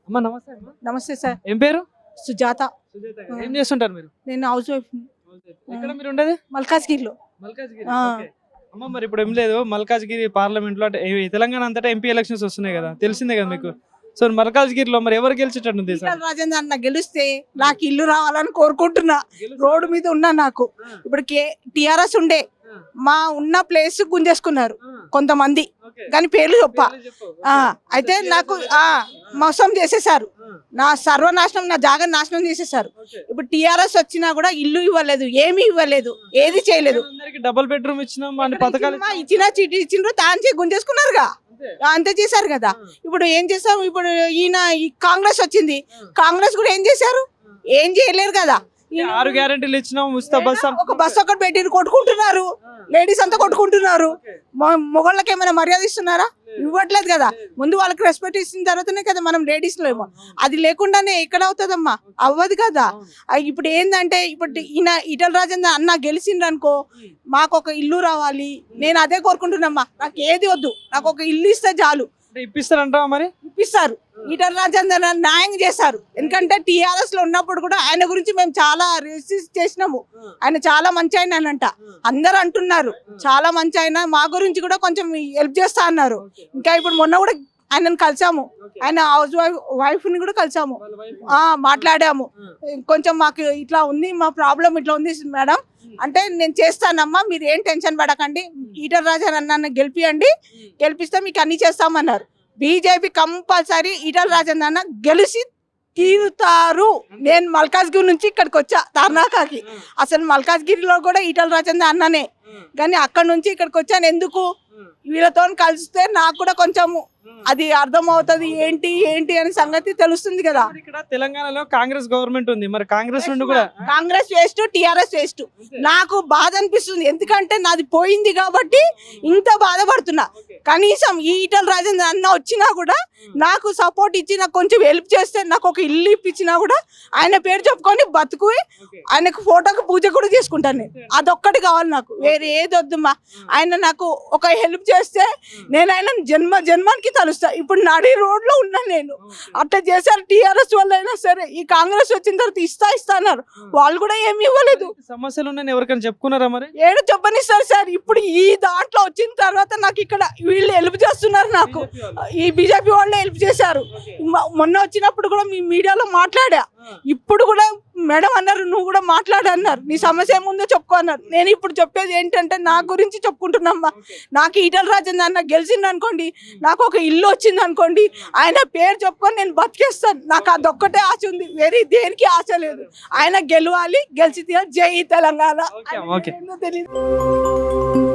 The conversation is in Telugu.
అమ్మా నమస్తే అమ్మా. నమస్తే సార్. ఏం పేరు? సుజాత. సుజాత గారు. ఏం చేస్తుంటారు మీరు? నేను హౌస్ వైఫ్. ఎక్కడ మీరు ఉండేది? మల్కాజ్గిరిలో. మల్కాజ్గిరి. ఓకే. అమ్మ మరి ఇప్పుడు ఏం లేదు, మల్కాజ్గిరి పార్లమెంట్ లో అంటే తెలంగాణ అంతటా ఎంపీ ఎలక్షన్స్ వస్తున్నాయి కదా, తెలిసిందే కదా మీకు. సో మల్కాజ్గిరిలో మరి ఎవరు గెలిచేటట్టుంది? ఈటల రాజేందర్ అన్న గెలిస్తే నాకు ఇల్లు రావాలని కోరుకుంటున్నా. రోడ్డు మీద ఉన్నా. నాకు ఇప్పుడు టిఆర్ఎస్ ఉండే మా ఉన్న ప్లేస్ గుంజేసుకున్నారు కొంతమంది, కానీ పేర్లు చెప్ప. అయితే నాకు మోసం చేసేసారు, నా సర్వనాశనం, నా జాగా నాశనం చేసేసారు. ఇప్పుడు టిఆర్ఎస్ వచ్చినా కూడా ఇల్లు ఇవ్వలేదు, ఏమీ ఇవ్వలేదు, ఏది చేయలేదు. డబుల్ బెడ్రూమ్ ఇచ్చిన పథకాలు ఇచ్చిన చీటీ ఇచ్చిండ్రు, తాను గుంజేసుకున్నారుగా, అంతే చేశారు కదా. ఇప్పుడు ఏం చేసారు? ఇప్పుడు ఈయన కాంగ్రెస్ వచ్చింది, కాంగ్రెస్ కూడా ఏం చేశారు? ఏం చేయలేరు కదా. 6 గ్యారెంటీలు ఇచ్చినాం, ఉచిత బస్. ఒక బస్ ఒకటి పెట్టి కొట్టుకుంటున్నారు, లేడీస్ అంతా కొట్టుకుంటున్నారు. మొగళ్ళకి ఏమైనా మర్యాద ఇస్తున్నారా? ఇవ్వట్లేదు కదా. ముందు వాళ్ళకి రెస్పెక్ట్ ఇచ్చిన తర్వాతనే కదా మనం లేడీస్ లో. అది లేకుండానే ఎక్కడ అవుతుందమ్మా? అవ్వదు కదా. ఇప్పుడు ఏంటంటే ఇప్పుడు ఈయన ఈటల రాజేందర్ అన్న గెలిచిండ్రు అనుకో, మాకు ఒక ఇల్లు రావాలి. నేను అదే కోరుకుంటున్నామ్మా. నాకు ఏది వద్దు, నాకు ఒక ఇల్లు ఇస్తే చాలు. ఇప్పిస్తారంటావా? మరి ఇప్పిస్తారు. ఈటల రాజేందర్ న్యాయం చేశారు. ఎందుకంటే టిఆర్ఎస్ లో ఉన్నప్పుడు కూడా ఆయన గురించి మేము చాలా రెసిస్ట్ చేసినాము. ఆయన చాలా మంచి ఆయన అంట, అందరు అంటున్నారు చాలా మంచి ఆయన. మా గురించి కూడా కొంచెం హెల్ప్ చేస్తా అన్నారు. ఇంకా ఇప్పుడు మొన్న కూడా ఆయనను కలిసాము, ఆయన హౌస్ వైఫ్ ని కూడా కలిసాము, మాట్లాడాము. కొంచెం మాకు ఇట్లా ఉంది, మా ప్రాబ్లం ఇట్లా ఉంది మేడం అంటే, నేను చేస్తానమ్మా, మీరు ఏం టెన్షన్ పడకండి, ఈటల రాజేందర్ అన్న గెలిపియండి, గెలిపిస్తే మీకు అన్ని చేస్తామన్నారు. బీజేపీ కంపల్సరీ ఈటల రాజేందర్ అన్న గెలిచి తీరుతారు. నేను మల్కాజ్గిరి నుంచి ఇక్కడికి వచ్చా తార్నాకాకి. అసలు మల్కాజ్గిరిలో కూడా ఈటల రాజేందర్ అన్ననే, కానీ అక్కడ నుంచి ఇక్కడికి వచ్చాను. ఎందుకు? వీళ్ళతో కలిస్తే నాకు కూడా కొంచెం అది అర్థమవుతుంది, ఏంటి ఏంటి అనే సంగతి తెలుస్తుంది కదా. ఇక్కడ తెలంగాణలో కాంగ్రెస్ గవర్నమెంట్ ఉంది, మరి కాంగ్రెస్ నుండి కూడా కాంగ్రెస్ వేస్ట్, టిఆర్ఎస్ వేస్ట్. నాకు బాధ అనిపిస్తుంది, ఎందుకంటే నాది పోయింది కాబట్టి ఇంత బాధపడుతున్నా. కనీసం ఈ ఈటల రాజేందర్ అన్న వచ్చినా కూడా నాకు సపోర్ట్ ఇచ్చి నాకు కొంచెం హెల్ప్ చేస్తే, నాకు ఒక ఇల్లు ఇప్పించినా కూడా ఆయన పేరు చెప్పుకొని బతుకు, ఆయనకు ఫోటోకి పూజ కూడా చేసుకుంటాను నేను. అదొక్కటి కావాలి నాకు, వేరే ఏది వద్దుమా. ఆయన నాకు ఒక హెల్ప్ చేస్తే నేను ఆయన జన్మానికి తలుస్తా. ఇప్పుడు నడి రోడ్ లో ఉన్నా నేను. అట్లా చేశారు టిఆర్ఎస్ వల్ల. అయినా సరే ఈ కాంగ్రెస్ వచ్చిన తర్వాత ఇస్తా అన్నారు, వాళ్ళు కూడా ఏమి ఇవ్వలేదు. సమస్యలు ఉన్నాయని ఎవరికైనా చెప్పుకున్నారా? మరి ఏడు చెప్పనిస్తారు సార్. ఇప్పుడు ఈ దాంట్లో వచ్చిన తర్వాత నాకు ఇక్కడ వీళ్ళు హెల్ప్ చేస్తున్నారు, నాకు ఈ బీజేపీ వాళ్ళే హెల్ప్ చేశారు. మొన్న వచ్చినప్పుడు కూడా మీ మీడియాలో మాట్లాడా, ఇప్పుడు కూడా మేడం అన్నారు నువ్వు కూడా మాట్లాడన్నారు, నీ సమస్య ఏముందో చెప్పుకో అన్నారు. నేను ఇప్పుడు చెప్పేది ఏంటంటే నా గురించి చెప్పుకుంటున్నామ్మా. నాకు ఈటల రాజేందర్ అన్న గెలిచింది అనుకోండి, నాకు ఒక ఇల్లు వచ్చింది అనుకోండి, ఆయన పేరు చెప్పుకొని నేను బతికేస్తాను. నాకు అదొక్కటే ఆశ ఉంది, వేరే దేనికి ఆశ లేదు. ఆయన గెలవాలి, గెలిచి జై తెలంగాణ. తెలియదు.